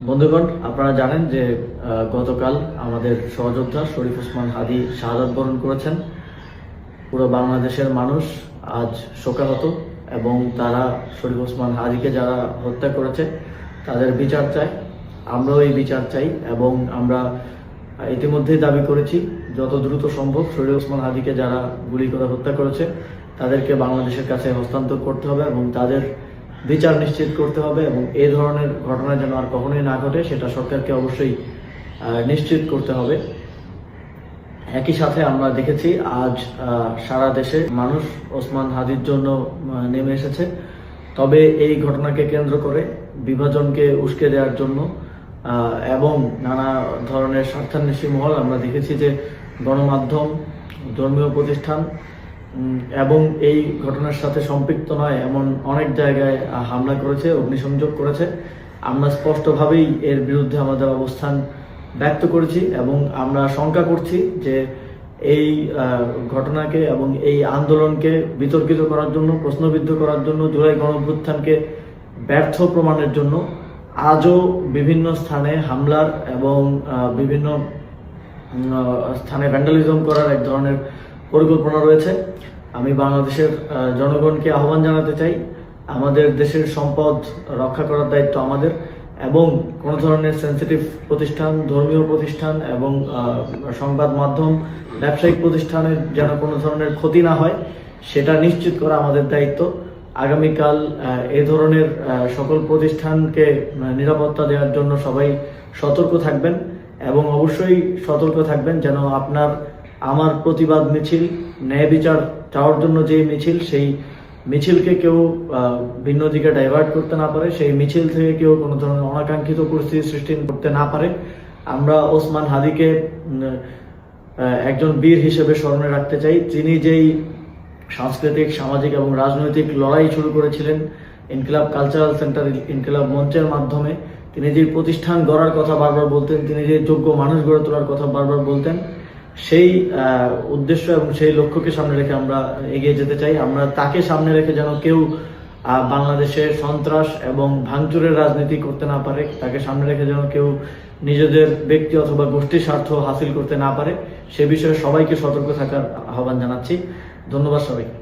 বন্ধুগণ, আপনারা জানেন যে গতকাল আমাদের সহযোদ্ধা শরীফ ওসমান হাদী শাহাদাত বরণ করেছেন। পুরো বাংলাদেশের মানুষ আজ শোকাহত এবং তারা শরীফ ওসমান হাদীকে যারা হত্যা করেছে তাদের বিচার চায়। আমরাও এই বিচার চাই এবং আমরা ইতিমধ্যেই দাবি করেছি যত দ্রুত সম্ভব শরীফ ওসমান হাদীকে যারা গুলি করে হত্যা করেছে তাদেরকে বাংলাদেশের কাছে হস্তান্তর করতে হবে এবং তাদের বিচার নিশ্চিত করতে হবে এবং এই ধরনের ঘটনা যেন আর কখনোই না ঘটে সেটা সরকারকে অবশ্যই নিশ্চিত করতে হবে। একই সাথে আমরা দেখেছি আজ সারা দেশে মানুষ ওসমান হাদীর জন্য নেমে এসেছে। তবে এই ঘটনাকে কেন্দ্র করে বিভাজনকে উস্কে দেওয়ার জন্য এবং নানা ধরনের স্বার্থান্বেষী মহল আমরা দেখেছি যে গণমাধ্যম, ধর্মীয় প্রতিষ্ঠান এবং এই ঘটনার সাথে সম্পৃক্ত নয় এমন অনেক জায়গায় হামলা করেছে, অগ্নিসংযোগ করেছে। আমরা স্পষ্টভাবেই এর বিরুদ্ধে আমাদের অবস্থান ব্যক্ত করেছি এবং আমরা শঙ্কা করছি যে এই ঘটনাকে এবং এই আন্দোলনকে বিতর্কিত করার জন্য, প্রশ্নবিদ্ধ করার জন্য, জুলাই গণঅভ্যুত্থানকে ব্যর্থ প্রমাণের জন্য আজও বিভিন্ন স্থানে হামলার এবং বিভিন্ন স্থানে ভ্যান্ডালিজম করার এক ধরনের পরিকল্পনা রয়েছে। আমি বাংলাদেশের জনগণকে আহ্বান জানাতে চাই, আমাদের দেশের সম্পদ রক্ষা করার দায়িত্ব আমাদের এবং কোনো ধরনের সেন্সিটিভ প্রতিষ্ঠান, ধর্মীয় প্রতিষ্ঠান এবং সংবাদ মাধ্যম, ব্যবসায়িক প্রতিষ্ঠানের যেন কোনো ধরনের ক্ষতি না হয় সেটা নিশ্চিত করা আমাদের দায়িত্ব। আগামীকাল এ ধরনের সকল প্রতিষ্ঠানকে নিরাপত্তা দেওয়ার জন্য সবাই সতর্ক থাকবেন এবং অবশ্যই সতর্ক থাকবেন যেন আমার প্রতিবাদ মিছিল, ন্যায় বিচার চাওয়ার জন্য যে মিছিল, সেই মিছিলকে কেউ ভিন্ন দিকে ডাইভার্ট করতে না পারে, সেই মিছিল থেকে কেউ কোনো ধরনের অনাকাঙ্ক্ষিত পরিস্থিতি সৃষ্টি করতে না পারে। আমরা ওসমান হাদীকে একজন বীর হিসেবে স্মরণে রাখতে চাই। তিনি যেই সাংস্কৃতিক, সামাজিক এবং রাজনৈতিক লড়াই শুরু করেছিলেন ইনকিলাব কালচারাল সেন্টার, ইনকিলাব মঞ্চের মাধ্যমে, তিনি যে প্রতিষ্ঠান গড়ার কথা বারবার বলতেন, তিনি যে যোগ্য মানুষ গড়ে তোলার কথা বারবার বলতেন, সেই উদ্দেশ্য এবং সেই লক্ষ্যকে সামনে রেখে আমরা এগিয়ে যেতে চাই। আমরা তাকে সামনে রেখে যেন কেউ বাংলাদেশে সন্ত্রাস এবং ভাঙচুরের রাজনীতি করতে না পারে, তাকে সামনে রেখে যেন কেউ নিজেদের ব্যক্তি অথবা গোষ্ঠীর স্বার্থ হাসিল করতে না পারে, সে বিষয়ে সবাইকে সতর্ক থাকার আহ্বান জানাচ্ছি। ধন্যবাদ সবাইকে।